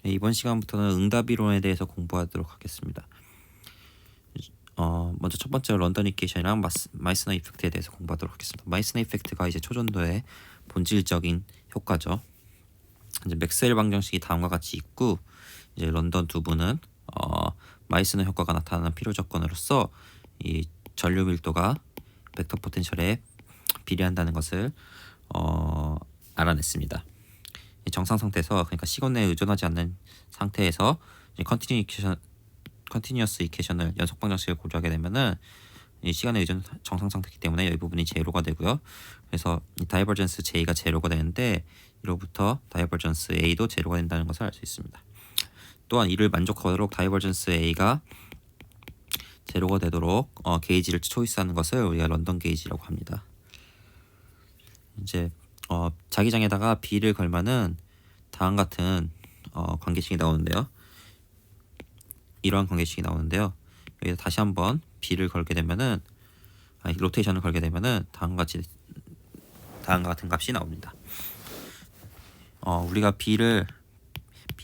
네, 이번 시간부터는 응답 이론에 대해서 공부하도록 하겠습니다. 먼저 첫 번째로 런던 이퀘이션이랑 마이스너 이펙트에 대해서 공부하도록 하겠습니다. 마이스너 이펙트가 이제 초전도의 본질적인 효과죠. 이제 맥스웰 방정식이 다음과 같이 있고, 이제 런던 두 분은 마이스너 효과가 나타나는 필요 조건으로서 이 전류 밀도가 벡터 포텐셜에 비례한다는 것을 알아냈습니다. 정상 상태에서, 그러니까 시간에 의존하지 않는 상태에서 컨티뉴어스 이퀘이션을 연속 방정식을 고려하게 되면은 이 시간에 의존 정상 상태이기 때문에 이 부분이 제로가 되고요. 그래서 이 다이버전스 J가 제로가 되는데 이로부터 다이버전스 A도 제로가 된다는 것을 알 수 있습니다. 또한 이를 만족하도록 다이버전스 A가 제로가 되도록 게이지를 초이스하는 것을 우리가 런던 게이지라고 합니다. 이제 자기장에다가 B를 걸면은 다음 같은 관계식이 나오는데요. 이러한 관계식이 나오는데요. 여기서 다시 한번 B를 걸게 되면은 로테이션을 걸게 되면은 다음과 같은 값이 나옵니다. 우리가 B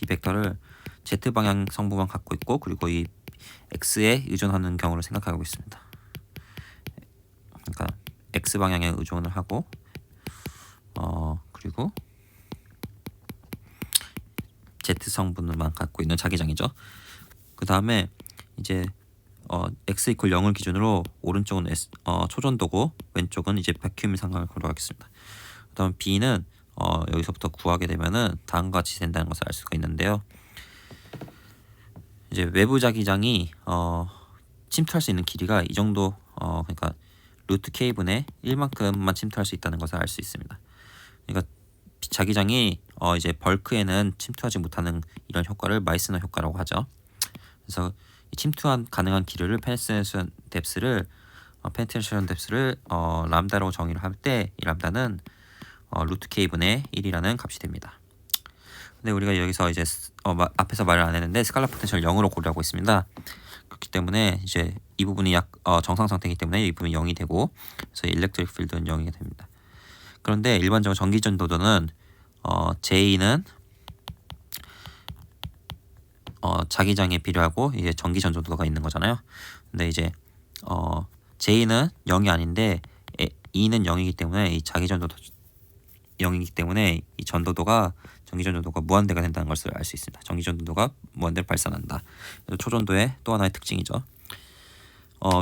벡터를 Z 방향 성분만 갖고 있고, 그리고 이 X에 의존하는 경우를 생각하고 있습니다. 그러니까 X 방향에 의존을 하고, 그리고 Z 성분만 갖고 있는 자기장이죠. 그 다음에 이제 x 이퀄 0을 기준으로 오른쪽은 초전도고 왼쪽은 이제 바큐um 상황을 고려하겠습니다. 그다음 b는 여기서부터 구하게 되면은 다음과 같이 된다는 것을 알 수가 있는데요. 이제 외부 자기장이 침투할 수 있는 길이가 이 정도, 그러니까 루트 k분의 1만큼만 침투할 수 있다는 것을 알 수 있습니다. 그러니까 자기장이 이제 벌크에는 침투하지 못하는 이런 효과를 마이스너 효과라고 하죠. 그래서 침투한 가능한 길이를 페네트레이션 뎁스를 람다로 정의를 할 때 이 람다는 루트 k분의 1이라는 값이 됩니다. 근데 우리가 여기서 이제 앞에서 말을 안 했는데 스칼라 포텐셜 0으로 고려하고 있습니다. 그렇기 때문에 이제 이 부분이 정상 상태이기 때문에 이 부분이 0이 되고, 그래서 일렉트릭 필드는 0이 됩니다. 그런데 일반적으로 전기 전도도는 J는 자기장에 필요하고 이제 전기 전도도가 있는 거잖아요. 근데 이제 J는 0이 아닌데 E는 0이기 때문에 이 자기 전도도 0이기 때문에 이 전기 전도도가 무한대가 된다는 것을 알 수 있습니다. 전기 전도도가 무한대를 발산한다. 초전도의 또 하나의 특징이죠.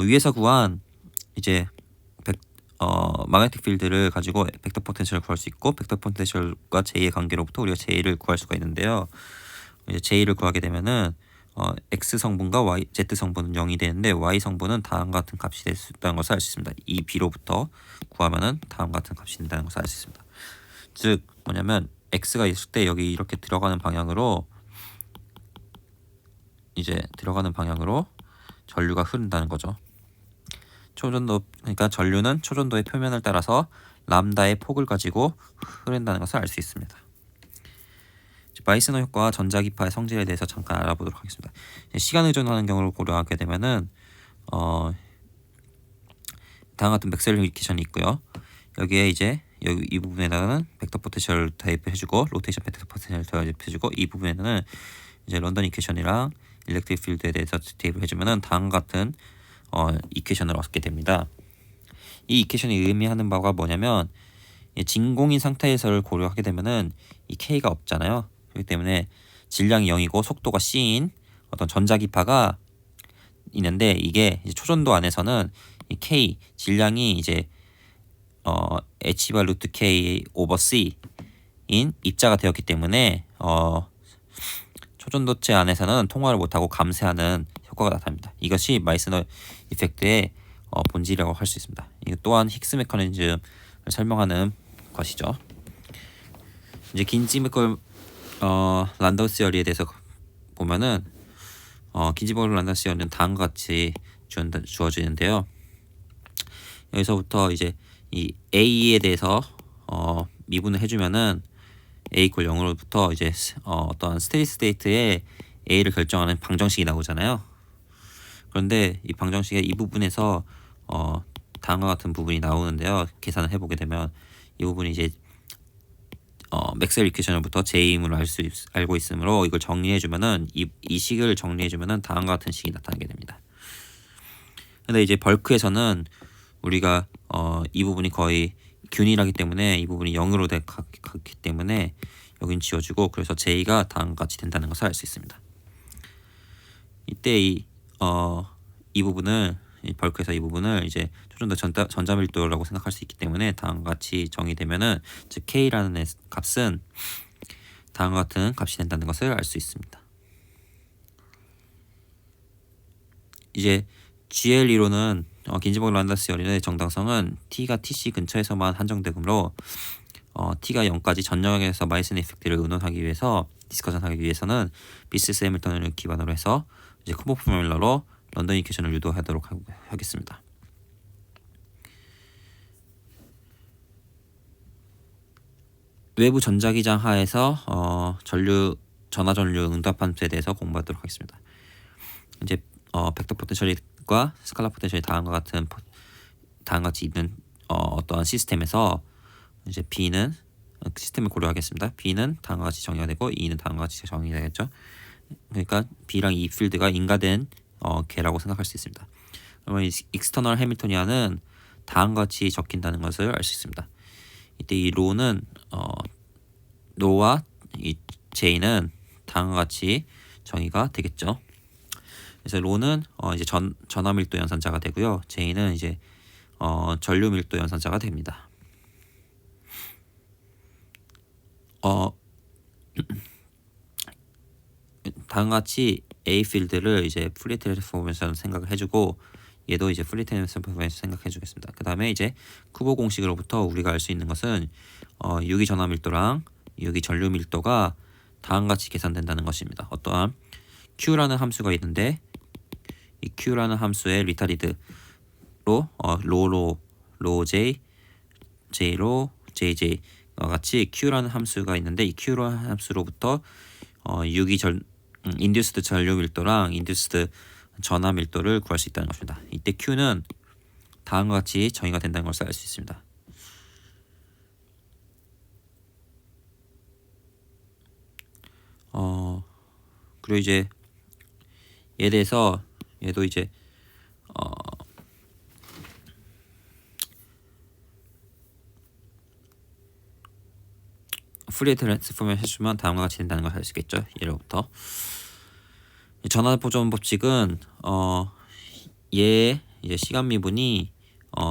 위에서 구한 이제 마그네틱 필드를 가지고 벡터 포텐셜을 구할 수 있고, 벡터 포텐셜과 J의 관계로부터 우리가 J를 구할 수가 있는데요. 이제 J를 구하게 되면은 X 성분과 Z 성분은 0이 되는데 Y 성분은 다음과 같은 값이 될 수 있다는 것을 알 수 있습니다. 이 B로부터 구하면은 다음과 같은 값이 된다는 것을 알 수 있습니다. 즉 뭐냐면 X가 있을 때 여기 이렇게 들어가는 방향으로 전류가 흐른다는 거죠. 그러니까 전류는 초전도의 표면을 따라서 람다의 폭을 가지고 흐른다는 것을 알 수 있습니다. 마이스너 효과와 전자기파의 성질에 대해서 잠깐 알아보도록 하겠습니다. 시간 의존하는 경우를 고려하게 되면은 다음 같은 맥스웰 이퀘이션이 있고요. 여기에 이제 이 부분에다가는 벡터 포텐셜을 대입해주고, 로테이션 벡터 포텐셜을 대입해주고, 이 부분에는 이제 런던 이퀘이션이랑 일렉트릭 필드에 대해서 대입을 해주면은 다음 같은 이퀘이션을 얻게 됩니다. 이 이퀘이션이 의미하는 바가 뭐냐면, 진공인 상태에서를 고려하게 되면은 이 K가 없잖아요. 그렇기 때문에 질량이 0이고 속도가 C인 어떤 전자기파가 있는데, 이게 이제 초전도 안에서는 이 K 질량이 이제 H 바 루트 K 오버 C인 입자가 되었기 때문에 초전도체 안에서는 통화를 못하고 감쇄하는 효과가 나타납니다. 이것이 마이스너 이펙트의 본질이라고 할 수 있습니다. 이것 또한 힉스 메커니즘을 설명하는 것이죠. 이제 긴지버그 란다우스 열이에 대해서 보면은 긴지버그 란다우스 열은 다음과 같이 주어지는데요. 여기서부터 이제 이 A에 대해서 미분을 해주면은 A 이퀄 0으로부터 이제 어떠한 스테디 스테이트에 A를 결정하는 방정식이 나오잖아요. 그런데 이 방정식의 이 부분에서 다음과 같은 부분이 나오는데요. 계산을 해보게 되면 이 부분이 이제 맥스웰 이퀘이션부터 J임으로 알고 있으므로 이걸 정리해주면은 이 식을 정리해주면은 다음과 같은 식이 나타나게 됩니다. 근데 이제 벌크에서는 우리가 이 부분이 거의 균일하기 때문에 이 부분이 0으로 갔기 때문에 여긴 지워주고, 그래서 J가 다음과 같이 된다는 것을 알 수 있습니다. 이때 이 부분을, 이 벌크에서 이 부분을 이제 좀 더 전자밀도라고 생각할 수 있기 때문에 다음과 같이 정의되면은, 즉 K라는 값은 다음과 같은 값이 된다는 것을 알 수 있습니다. 이제 GL 이론은 긴즈버그-란다스 연인의 정당성은 T가 TC 근처에서만 한정되므로 T가 0까지 전역에서 마이슨 이펙트를 의논하기 위해서, 디스커션하기 위해서는 비스스 해밀턴을 기반으로 해서 이제 콤보 포뮬러로 런던 이퀘이션을 유도하도록 하겠습니다. 외부 전자기장 하에서 전화 전류 응답 함수에 대해서 공부하도록 하겠습니다. 이제 벡터 포텐셜과 스칼라 포텐셜이 다음과 같이 있는 어떠한 시스템에서 이제 B는 시스템을 고려하겠습니다. B는 다음과 같이 정의가 되고 E는 다음과 같이 정의가 되겠죠. 그러니까 B랑 E 필드가 인가된 개라고 생각할 수 있습니다. 그러면 이 익스터널 해밀토니안은 다음과 같이 적힌다는 것을 알 수 있습니다. 이때 이 로와 이 J는 다음과 같이 정의가 되겠죠. 그래서 로는 이제 전화 밀도 연산자가 되고요. J는 이제 전류 밀도 연산자가 됩니다. 다음과 같이 A 필드를 이제 프리 트랜스포메이션 생각을 해주고, 얘도 이제 프리 트랜스포메이션 생각해주겠습니다. 그 다음에 이제 쿠보 공식으로부터 우리가 알 수 있는 것은 유기 전화 밀도랑 유기 전류 밀도가 다음과 같이 계산된다는 것입니다. 어떠한 Q라는 함수가 있는데, 이 Q라는 함수의 리타리드로 로 J, J로 JJ와 같이 Q라는 함수가 있는데, 이 Q라는 함수로부터 인듀스드 전류 밀도랑 인듀스드 전하 밀도를 구할 수 있다는 것입니다. 이때 Q는 다음과 같이 정의가 된다는 것을 알 수 있습니다. 그리고 이제 얘에 대해서 얘도 이제 프리에 트랜스포메이션 해주면 다음과 같이 된다는 것을 알 수 있겠죠. 예로부터 전화 보존 법칙은 얘 이제 시간 미분이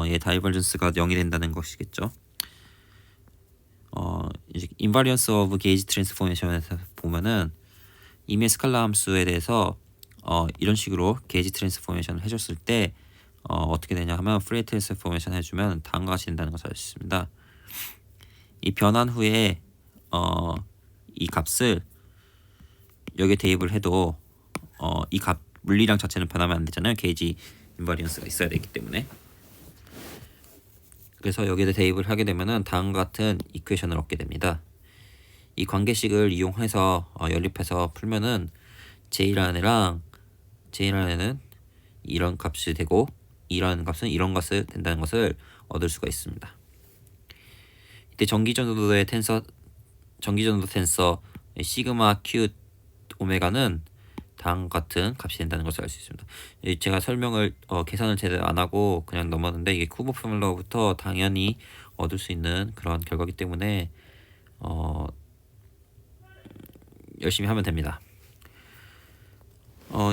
얘 다이버전스가 0이 된다는 것이겠죠. 이제 인바리언스 오브 게이지 트랜스포메이션에서 보면은 이미 스칼라 함수에 대해서 이런 식으로 게이지 트랜스포메이션을 해줬을 때 어떻게 되냐 하면 프리 트랜스포메이션 해주면 다음과 같이 된다는 것을 알 수 있습니다. 이 변환 후에 이 값을 여기에 대입을 해도 이 값 물리량 자체는 변하면 안 되잖아요. 게이지 인바리언스가 있어야 되기 때문에. 그래서 여기에 대입을 하게 되면은 다음과 같은 이퀘이션을 얻게 됩니다. 이 관계식을 이용해서 연립해서 풀면은 J라는 애는 이런 값이 되고 E라는 값은 이런 값이 된다는 것을 얻을 수가 있습니다. 이때 전기전도 텐서 시그마 Q 오메가는 다음과 같은 값이 된다는 것을 알 수 있습니다. 제가 설명을 계산을 제대로 안 하고 그냥 넘었는데, 이게 쿠보 포뮬러부터 당연히 얻을 수 있는 그런 결과이기 때문에 열심히 하면 됩니다.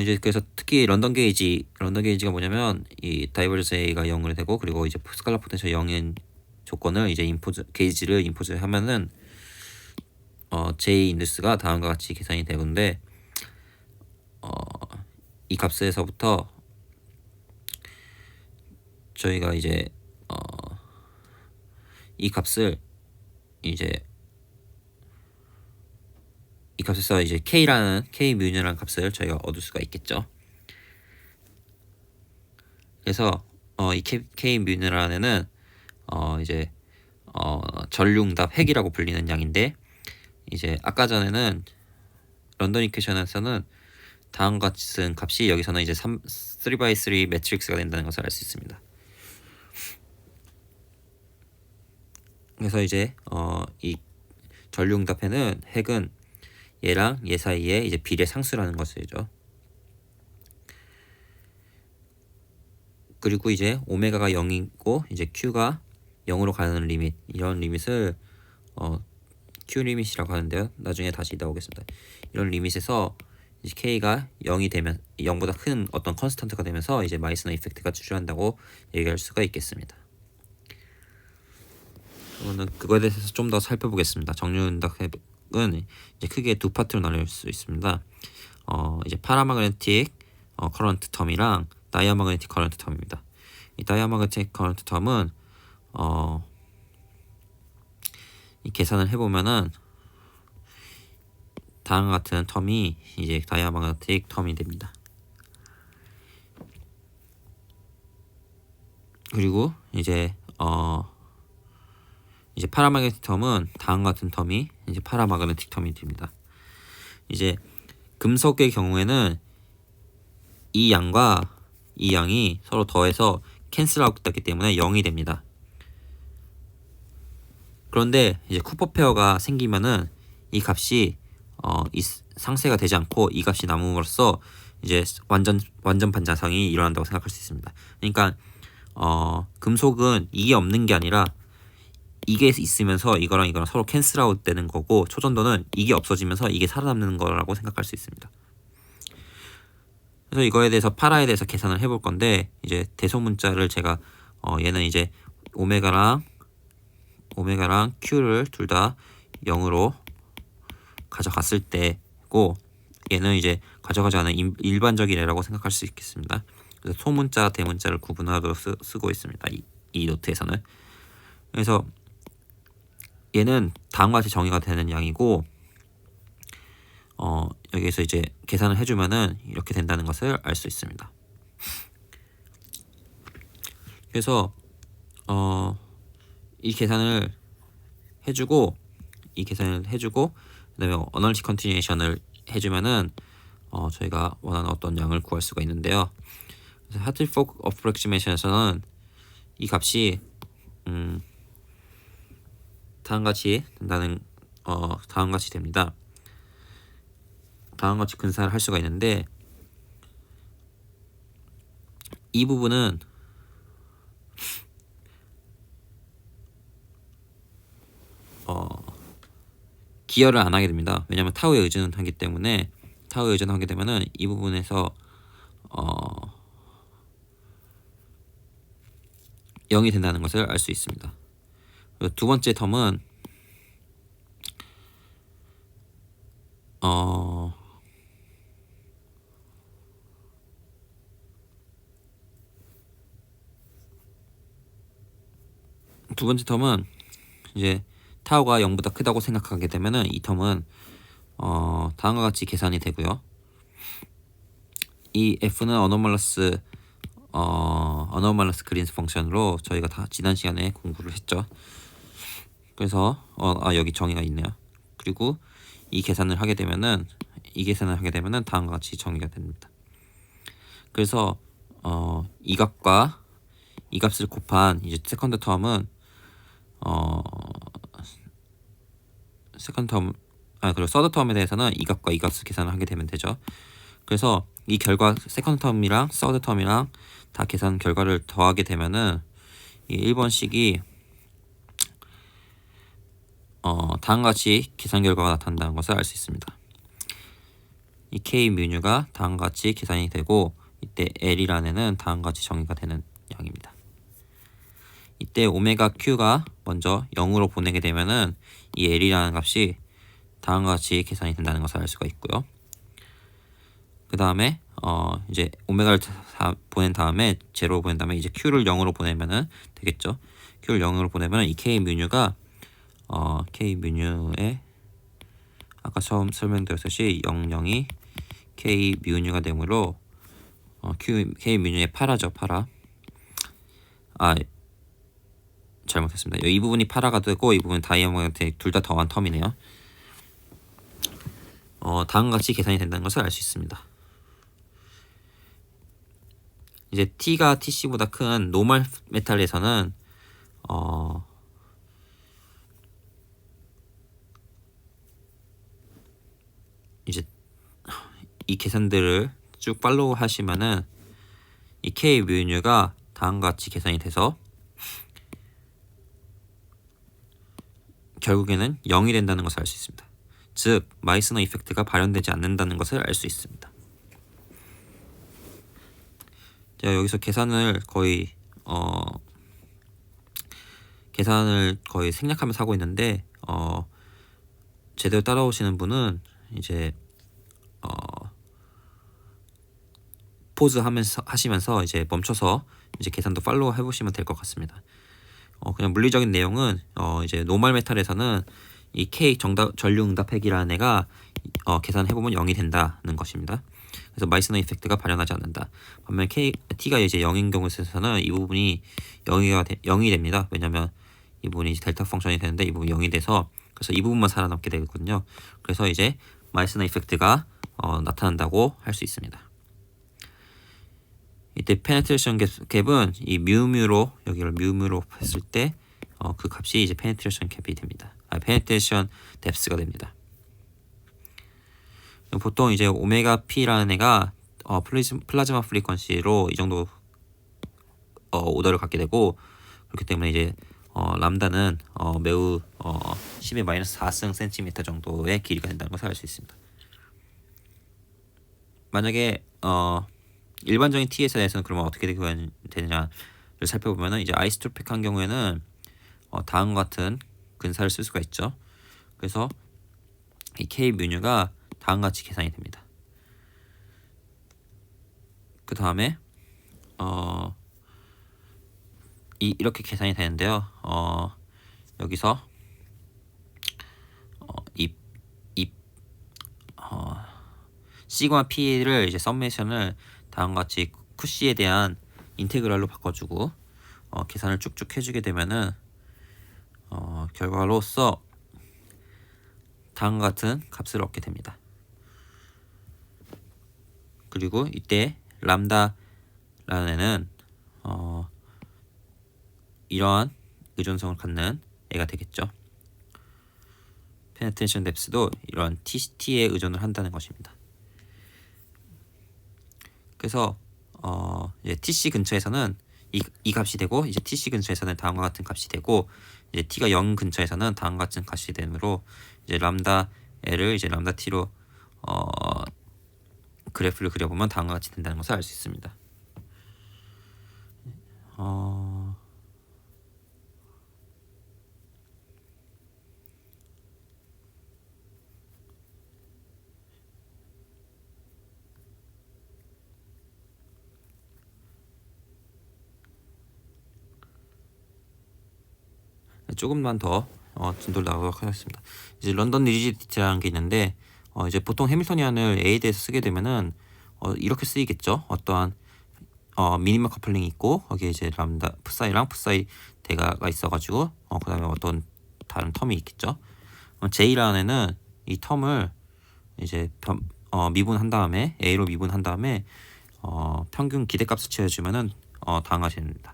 이제 그래서 특히 런던 게이지가 뭐냐면 이 다이버전스 A가 0이 되고, 그리고 이제 스칼라 포텐셜 0인 조건을 이제 게이지를 임포즈 하면은 J 인듀스가 다음과 같이 계산이 되는데, 이 값에서부터 저희가 이제 이 값을 이제 이 값에서 이제 K 뮤이라는 값을 저희가 얻을 수가 있겠죠. 그래서 이 K 뮤이라는 애는 이제 전류응답 핵이라고 불리는 양인데, 이제 아까 전에는 런던 이퀘이션에서는 다음과 같은 값이 여기서는 이제 3x3 매트릭스가 된다는 것을 알 수 있습니다. 그래서 이제 이 전류응답해는 핵은 얘랑 얘 사이에 이제 비례 상수라는 것이죠. 그리고 이제 오메가가 0이고 이제 Q가 0으로 가는 리밋, 이런 리밋을 Q 리밋이라고 하는데요. 나중에 다시 나오겠습니다. 이런 리밋에서 이제 K가 0이 되면 0보다 큰 어떤 컨스턴트가 되면서 이제 마이스너 이펙트가 출현한다고 얘기할 수가 있겠습니다. 그러면 그거에 대해서 좀 더 살펴보겠습니다. 정류응답은 이제 크게 두 파트로 나눌 수 있습니다. 이제 파라마그네틱 커런트 텀이랑 다이아마그네틱 커런트 텀입니다. 이 다이아마그네틱 커런트 텀은 이 계산을 해보면은 다음과 같은 텀이 이제 다이아마그네틱 텀이 됩니다. 그리고 이제 파라마그네틱 텀은 다음과 같은 텀이 이제 파라마그네틱 텀이 됩니다. 이제 금속의 경우에는 이 양과 이 양이 서로 더해서 캔슬아웃 됐기 때문에 0이 됩니다. 그런데 이제 쿠퍼 페어가 생기면은 이 값이 이 상쇄가 되지 않고 이 값이 남음으로써 이제 완전 반자성이 일어난다고 생각할 수 있습니다. 그러니까 금속은 이게 없는 게 아니라 이게 있으면서 이거랑 서로 캔슬아웃 되는 거고, 초전도는 이게 없어지면서 이게 살아남는 거라고 생각할 수 있습니다. 그래서 이거에 대해서 파라에 대해서 계산을 해볼 건데, 이제 대소문자를 제가 얘는 이제 오메가랑 Q를 둘 다 0으로 가져갔을 때고, 얘는 이제 가져가지 않은 일반적인 애라고 생각할 수 있겠습니다. 그래서 소문자, 대문자를 구분하도록 쓰고 있습니다. 이 노트에서는. 그래서 얘는 다음과 같이 정의가 되는 양이고, 여기에서 이제 계산을 해주면은 이렇게 된다는 것을 알 수 있습니다. 그래서 이 계산을 해주고 그다음에 어널티 컨티뉴에이션을 해주면은 저희가 원하는 어떤 양을 구할 수가 있는데요. 그래서 하틀포크 어프로크시메이션에서는 이 값이 다음같이 됩니다. 다음같이 근사를 할 수가 있는데, 이 부분은 기여를 안 하게 됩니다. 왜냐하면 타우에 의존하기 때문에, 타우에 의존하게 되면은 이 부분에서 0이 된다는 것을 알 수 있습니다. 그리고 두 번째 텀은 이제 타우가 0보다 크다고 생각하게 되면은 이 텀은 다음과 같이 계산이 되고요. 이 f는 어노멀러스 그린스 펑션으로 저희가 다 지난 시간에 공부를 했죠. 그래서 여기 정의가 있네요. 그리고 이 계산을 하게 되면은 다음과 같이 정의가 됩니다. 그래서 이 값과 이 값을 곱한 이제 세컨드 텀은 그리고 서드 텀에 대해서는 이 값과 이 값을 계산을 하게 되면 되죠. 그래서 이 결과 세컨드 텀이랑 서드 텀이랑 다 계산 결과를 더하게 되면은 이 1번식이 다음과 같이 계산 결과가 나타난다는 것을 알 수 있습니다. 이 K 뮤뉴가 다음과 같이 계산이 되고, 이때 L이라는 애는 다음과 같이 정의가 되는 양입니다. 이때 오메가 Q가 먼저 0으로 보내게 되면은 이 L이라는 값이 다음과 같이 계산이 된다는 것을 알 수가 있고요. 그 다음에 이제 오메가를 보낸 다음에 제로로 보낸 다음에 이제 Q를 0으로 보내면은 되겠죠. Q를 0으로 보내면 이 K 뮤뉴가 K 뮤뉴에 아까 처음 설명드렸듯이 00이 K 뮤뉴가 되므로 K 뮤뉴의 파라죠. 파라. 잘못했습니다. 이 부분이 파라가 되고 이 부분은 다이아몬드 둘 다 더한 텀이네요. 다음과 같이 계산이 된다는 것을 알 수 있습니다. 이제 T가 TC보다 큰 노멀 메탈에서는 이 계산들을 쭉 팔로우 하시면은 이 K 뮤유가 다음과 같이 계산이 돼서 결국에는 0이 된다는 것을 알 수 있습니다. 즉 마이스너 이펙트가 발현되지 않는다는 것을 알 수 있습니다. 제가 여기서 계산을 거의 생략하면서 하고 있는데 제대로 따라오시는 분은 이제 포즈 하시면서 이제 멈춰서 이제 계산도 팔로우 해보시면 될 것 같습니다. 그냥 물리적인 내용은 이제 노멀 메탈에서는 이 K 전류 응답핵이라는 애가 계산해보면 0이 된다는 것입니다. 그래서 마이스너 이펙트가 발현하지 않는다. 반면 T가 이제 0인 경우에서는 이 부분이 0이 됩니다. 왜냐면 이 부분이 델타 펑션이 되는데 이 부분이 0이 돼서 그래서 이 부분만 살아남게 되거든요. 그래서 이제 마이스너 이펙트가 나타난다고 할 수 있습니다. 이때 페네트레이션 갭은 이 뮤뮤로 여기를 뮤뮤로 했을 때 그 값이 이제 페네트레이션 갭이 됩니다. 페네트레이션 뎁스가 됩니다. 보통 이제 오메가 P라는 애가 플라즈마 프리퀀시로 이 정도 오더를 갖게 되고 그렇기 때문에 이제 람다는 매우 10의 마이너스 4승 센티미터 정도의 길이가 된다는 것을 알 수 있습니다. 만약에 일반적인 T에 대해서는 그러면 어떻게 되느냐를 살펴보면은 이제 아이소트로픽한 경우에는 다음과 같은 근사를 쓸 수가 있죠. 그래서 이 K 뮤유가 다음과 같이 계산이 됩니다. 그 다음에 이렇게 계산이 되는데요. 여기서 C과 P를 이제 썸메이션을 다음과 같이 쿠시에 대한 인테그랄로 바꿔주고 계산을 쭉쭉 해주게 되면은 결과로서 다음과 같은 값을 얻게 됩니다. 그리고 이때 람다라는 애는 이러한 의존성을 갖는 애가 되겠죠. 페네트레이션 뎁스도 이러한 T에 의존을 한다는 것입니다. 그래서 이제 TC 근처에서는 이 값이 되고 이제 TC 근처에서는 다음과 같은 값이 되고 이제 T가 0 근처에서는 다음과 같은 값이 되므로 이제 람다 L을 이제 람다 T로 그래프를 그려보면 다음과 같이 된다는 것을 알 수 있습니다. 조금만 더 진도를 나가도록 하겠습니다. 이제 런던 리지디티라는 게 있는데 이제 보통 해밀토니안을 A에 대해서 쓰게 되면은 이렇게 쓰이겠죠. 어떠한 미니멀 커플링이 있고 거기에 이제 람다 푸사이랑 푸사이 대가가 있어가지고 그다음에 어떤 다른 텀이 있겠죠. J라는 애는 이 텀을 이제 미분한 다음에 A로 미분한 다음에 평균 기대값을 채워주면은 다음과 같이 됩니다.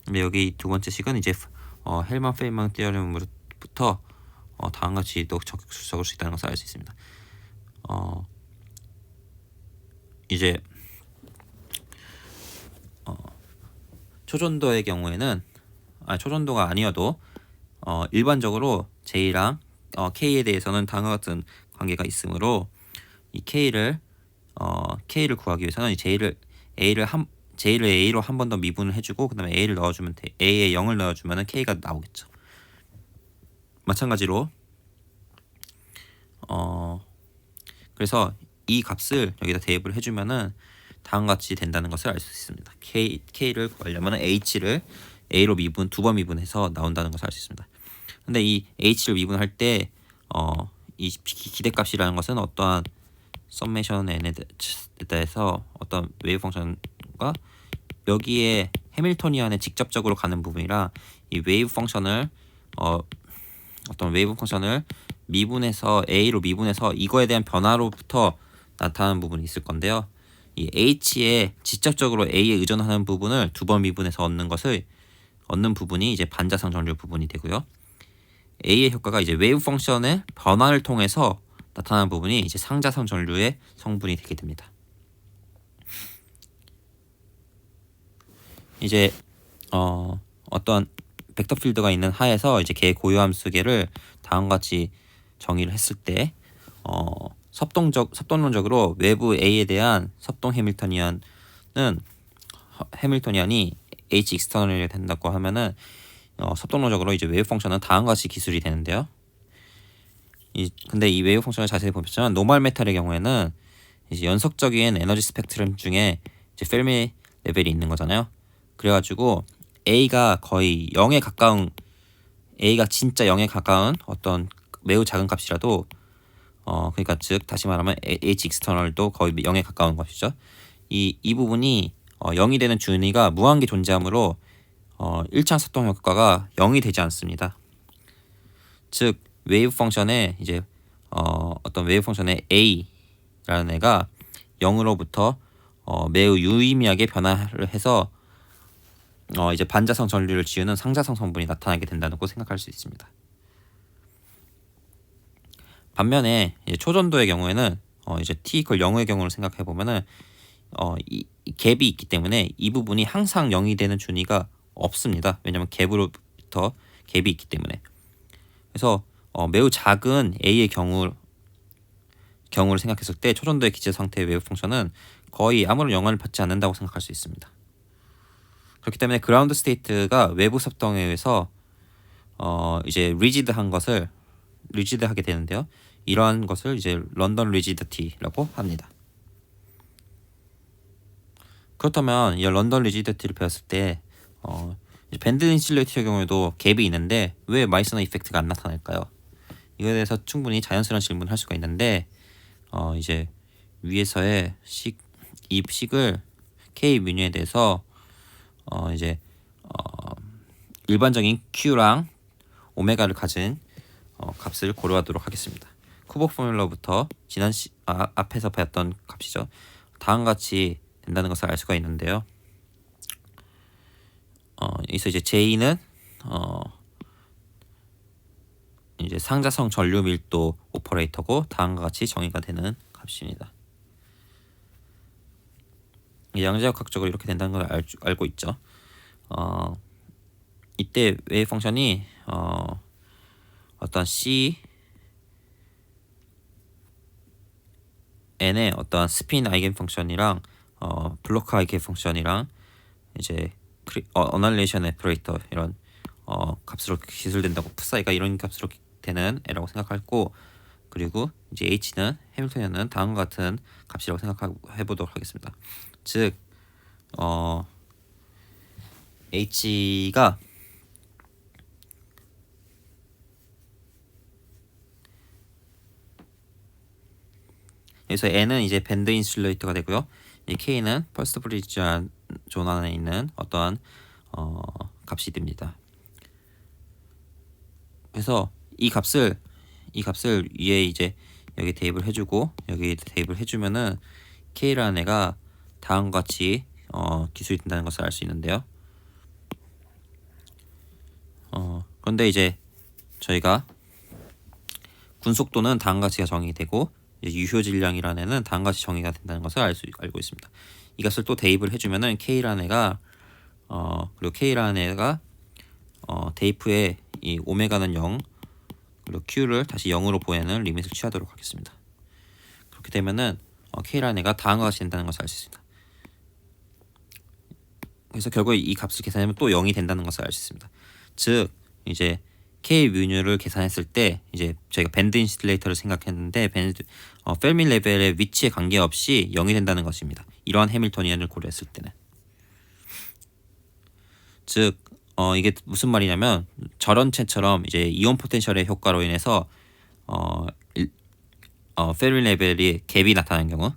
근데 여기 두 번째 식은 이제 헬만 페인만 티어렘으로부터 다음과 같이 또 적을 수 있다는 것을 알 수 있습니다. 이제 초전도의 경우에는 초전도가 아니어도 일반적으로 J랑 K에 대해서는 다음과 같은 관계가 있으므로 이 K를 구하기 위해서는 이 J를 A로 한 번 더 미분을 해주고 그 다음에 A를 넣어주면 A에 0을 넣어주면 K가 나오겠죠. 마찬가지로 그래서 이 값을 여기다 대입을 해주면은 다음과 같이 된다는 것을 알 수 있습니다. K를 구하려면 H를 A로 두 번 미분해서 나온다는 것을 알 수 있습니다. 근데 이 H를 미분할 때 이 기대값이라는 것은 어떠한 썸메이션 n에 대해서 어떤 웨이브 펑션과 여기에 해밀토니안에 직접적으로 가는 부분이라 이 웨이브 펑션을 어떤 웨이브 펑션을 미분해서 A로 미분해서 이거에 대한 변화로부터 나타나는 부분이 있을 건데요. 이 H에 직접적으로 A에 의존하는 부분을 두 번 미분해서 얻는 부분이 이제 반자상 전류 부분이 되고요. A의 효과가 이제 웨이브 펑션의 변화를 통해서 나타나는 부분이 이제 상자성 전류의 성분이 되게 됩니다. 이제 어떤 벡터 필드가 있는 하에서 이제 개 고유함수계를 다음과 같이 정의를 했을 때 섭동론적으로 외부 A에 대한 섭동 해밀토니안이 H 익스터널이 된다고 하면은 섭동론적으로 이제 웨이브 펑션은 다음과 같이 기술이 되는데요. 근데 이 웨이브 펑션을 자세히 보면 노멀 메탈의 경우에는 이제 연속적인 에너지 스펙트럼 중에 이제 페르미 레벨이 있는 거잖아요. 그래가지고 A가 거의 0에 가까운 A가 진짜 0에 가까운 어떤 매우 작은 값이라도 그러니까 즉 다시 말하면 H 익스터널도 거의 0에 가까운 것이죠. 이 부분이 0이 되는 준위가 무한계 존재하므로 1차원 섭동 효과가 0이 되지 않습니다. 즉 웨이브 펑션에 이제 어떤 웨이브 펑션의 A라는 애가 0으로부터 매우 유의미하게 변화를 해서 이제 반자성 전류를 지우는 상자성 성분이 나타나게 된다고 생각할 수 있습니다. 반면에 이제 초전도의 경우에는 이제 t = 0의 경우를 생각해 보면은 이 갭이 있기 때문에 이 부분이 항상 0이 되는 준위가 없습니다. 왜냐하면 갭으로부터 갭이 있기 때문에. 그래서 매우 작은 A의 경우를 생각했을 때 초전도의 기체 상태의 웨이브 펑션은 거의 아무런 영향을 받지 않는다고 생각할 수 있습니다. 그렇기 때문에 그라운드 스테이트가 외부 섭동에 의해서 이제 리지드하게 되는데요. 이러한 것을 이제 런던 리지디티라고 합니다. 그렇다면 이 런던 리지디티를 배웠을 때 밴드 인슐레이터의 경우에도 갭이 있는데 왜 마이스너 이펙트가 안 나타날까요? 이거에 대해서 충분히 자연스러운 질문을 할 수가 있는데 이제 위에서의 이 식을 K 뮤니에 대해서 이제 일반적인 Q랑 오메가를 가진 값을 고려하도록 하겠습니다. 쿠보 포뮬러부터 앞에서 배웠던 값이죠. 다음과 같이 된다는 것을 알 수가 있는데요. 여기서 이제 J는 이제 상자성 전류 밀도 오퍼레이터고 다음과 같이 정의가 되는 값입니다. 양자역학적으로 이렇게 된다는 걸 알고 있죠. 이때 웨이브 펑션이 어떤 Cn의 어떤 스핀 아이겐 펑션이랑 블로크 아이겐 펑션이랑 이제 어널레이션 오퍼레이터 이런 값으로 기술된다고 푸사이가 이런 값으로 되는 애라고 생각하고, 그리고 이제 H는 해밀토니안은 다음과 같은 값이라고 생각해 보도록 하겠습니다. 즉 H가 그래서 N은 이제 밴드 인슐레이터가 되고요. 이 K는 퍼스트 브리지 존 안에 있는 어떠한 값이 됩니다. 그래서 이 값을 위에 이제 여기 대입을 해주고 여기 대입을 해주면은 K라는 애가 다음과 같이 기술이 된다는 것을 알 수 있는데요. 그런데 이제 저희가 군속도는 다음과 같이 정의되고 유효 질량이라는 애는 다음과 같이 정의가 된다는 것을 알고 있습니다. 이 값을 또 대입을 해주면은 K라는 애가 그리고 K라는 애가 대입 후에 이 오메가는 0 그리고 Q를 다시 0으로 보내는 리밋을 취하도록 하겠습니다. 그렇게 되면은 K라는 애가 다음과 같이 된다는 것을 알 수 있습니다. 그래서 결국 이 값을 계산하면 또 0이 된다는 것을 알 수 있습니다. 즉 이제 K 뮤뉴를 계산했을 때 이제 저희가 밴드 인슐레이터를 생각했는데 페르미 레벨의 위치에 관계없이 0이 된다는 것입니다. 이러한 해밀토니안을 고려했을 때는. 즉 이게 무슨 말이냐면 저런체처럼 이제 이온 포텐셜의 효과로 인해서 페르미 레벨이 갭이 나타나는 경우,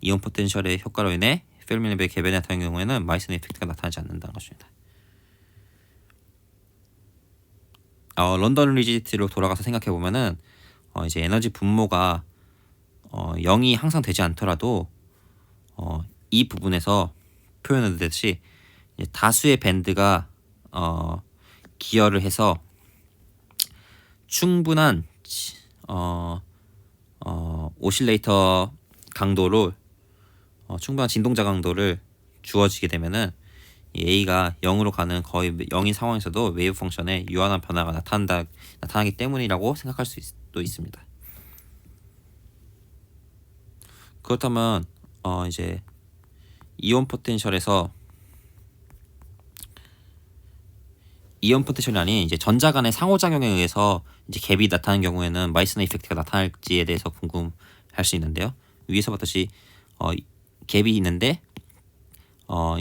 이온 포텐셜의 효과로 인해 페르미 레벨 갭이 나타나는 경우에는 마이스너 이펙트가 나타나지 않는다는 것입니다. 런던 리지디티로 돌아가서 생각해 보면은 이제 에너지 분모가 0이 항상 되지 않더라도 이 부분에서 표현하듯이 다수의 밴드가 기여를 해서 충분한 오실레이터 강도를 충분한 진동자 강도를 주어지게 되면은 이 A가 0으로 가는 거의 0인 상황에서도 웨이브 펑션에 유한한 변화가 나타나기 때문이라고 생각할 수도 있습니다. 그렇다면 이제 이온 포텐셜이 아닌 이제 전자 간의 상호작용에 의해서 이제 갭이 나타나는 경우에는 마이스너 이펙트가 나타날지에 대해서 궁금할 수 있는데요. 위에서 봤듯이 갭이 있는데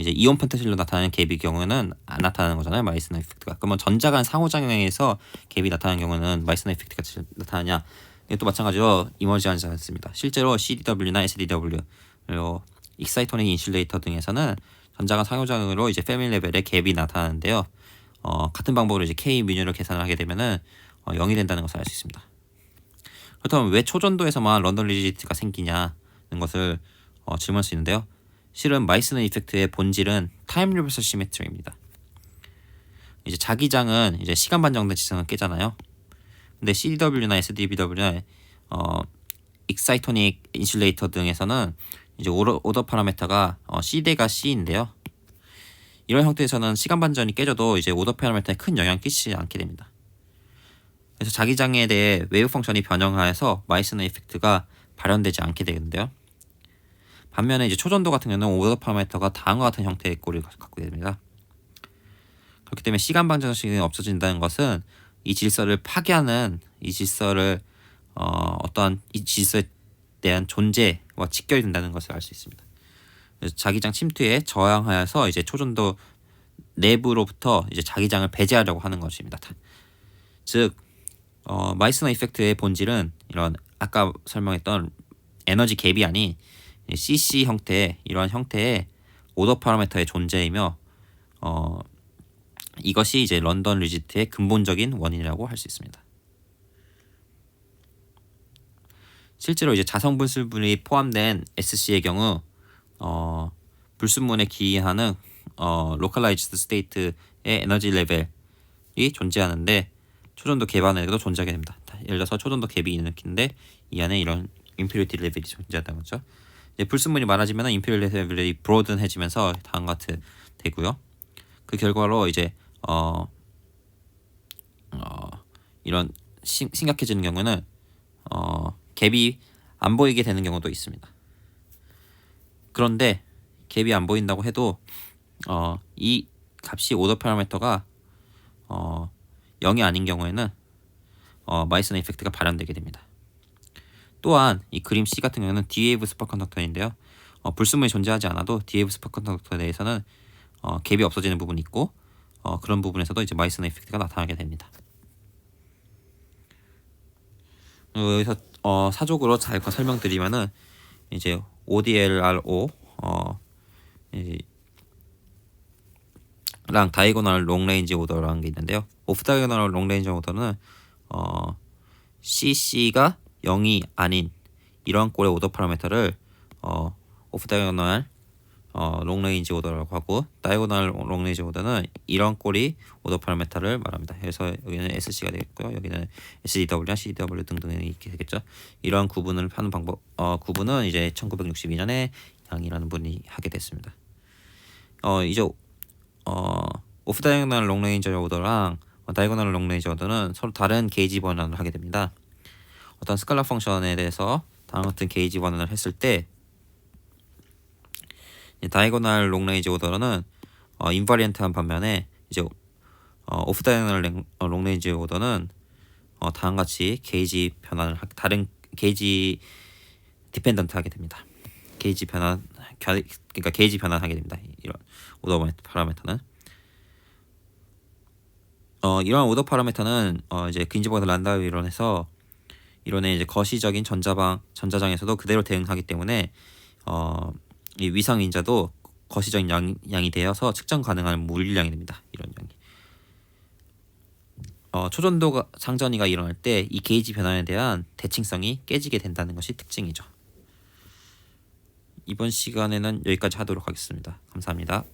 이제 이온 포텐셜로 나타나는 갭의 경우에는 안 나타나는 거잖아요. 마이스너 이펙트가. 그러면 전자 간 상호작용에 의해서 갭이 나타나는 경우는 마이스너 이펙트가 나타나냐? 이것도 마찬가지로 이머지하지 않습니다. 실제로 CDW나 SDW 그리고 익사이토닉 인슐레이터 등에서는 전자 간 상호작용으로 이제 페미 레벨의 갭이 나타나는데요. 같은 방법으로 이제 K 뮤를 계산을 하게 되면은 0이 된다는 것을 알 수 있습니다. 그렇다면 왜 초전도에서만 런던 리지디티가 생기냐는 것을 질문할 수 있는데요. 실은 마이스너 이펙트의 본질은 타임 리버설 시메트리입니다. 이제 자기장은 이제 시간 반정된 지성을 깨잖아요. 근데 CDW나 SDBW나 익사이토닉 인슐레이터 등에서는 이제 오더 파라미터가 C대가 C인데요. 이런 형태에서는 시간 반전이 깨져도 이제 오더 파라미터에 큰 영향을 끼치지 않게 됩니다. 그래서 자기장에 대해 웨이브 펑션이 변형하여서 마이스너 이펙트가 발현되지 않게 되는데요. 반면에 이제 초전도 같은 경우는 오더 파라미터가 다음과 같은 형태의 꼴을 갖고 됩니다. 그렇기 때문에 시간 반전식이 없어진다는 것은 이 질서를 파괴하는 이 질서를 어떠한 이 질서에 대한 존재와 직결이 된다는 것을 알 수 있습니다. 그래서 자기장 침투에 저항하여서 이제 초전도 내부로부터 이제 자기장을 배제하려고 하는 것입니다. 즉 마이스너 이펙트의 본질은 이런 아까 설명했던 에너지 갭이 아닌 CC 형태의 이러한 형태의 오더 파라미터의 존재이며 이것이 이제 런던 리지트의 근본적인 원인이라고 할 수 있습니다. 실제로 이제 자성 분수분이 포함된 SC의 경우 불순물에 기인하는 로컬라이즈드 스테이트의 에너지 레벨이 존재하는데 초전도 갭 안에도 존재하게 됩니다. 예를 들어서 초전도 갭이 있는 킨데 이 안에 이런 임퓨리티 레벨이 존재한다는 거죠. 이제 불순물이 많아지면 임퓨리티 레벨이 브로든해지면서 다음과 같이 되고요. 그 결과로 이제 이런 심각해지는 경우는 갭이 안 보이게 되는 경우도 있습니다. 그런데 갭이 안 보인다고 해도 이 값이 오더 파라미터가 0이 아닌 경우에는 마이스너 이펙트가 발현되게 됩니다. 또한 이 그림 C 같은 경우는 D웨이브 슈퍼컨덕터인데요. 불순물이 존재하지 않아도 D웨이브 슈퍼컨덕터에 대해서는 갭이 없어지는 부분이 있고 그런 부분에서도 이제 마이스너 이펙트가 나타나게 됩니다. 여기서 사족으로 잘 설명드리면은 이제 ODLRO 랑 다이고널 롱레인지 오더라는 게 있는데요. 오프 다이고널 롱레인지 오더는 CC가 0이 아닌 이러한 꼴의 오더 파라미터를 오프 다이고널 롱레인지 오더라고 하고 다이고널 롱레인지 오더는 이런 꼴이 오더 파라미터를 말합니다. 그래서 여기는 SC가 되겠고요. 여기는 SDW나 CDW 등등이 이렇게 되겠죠. 이러한 구분을 하는 방법 구분은 이제 1962년에 양이라는 분이 하게 됐습니다. 이제 오프 다이고널 롱레인지 오더랑 다이고널 롱레인지 오더는 서로 다른 게이지 번안을 하게 됩니다. 어떤 스칼라 펑션에 대해서 다음 같은 게이지 번안을 했을 때 다이고널 롱레인지 오더는 인바리언트한 반면에 이제 오프 다이고널 롱레인지 오더는 다음과 같이 게이지 변환을 다른 게이지 디펜던트 하게 됩니다. 게이지 변환 그러니까 게이지 변환하게 됩니다. 이런 오더 파라미터는 이러한 오더 파라미터는 이제 긴즈버그 란다우 이론의 이제 거시적인 전자장에서도 그대로 대응하기 때문에 이 위상 인자도 거시적인 양이 되어서 측정 가능한 물량이 됩니다. 이런 양이. 초전도 상전이가 일어날 때 이 게이지 변환에 대한 대칭성이 깨지게 된다는 것이 특징이죠. 이번 시간에는 여기까지 하도록 하겠습니다. 감사합니다.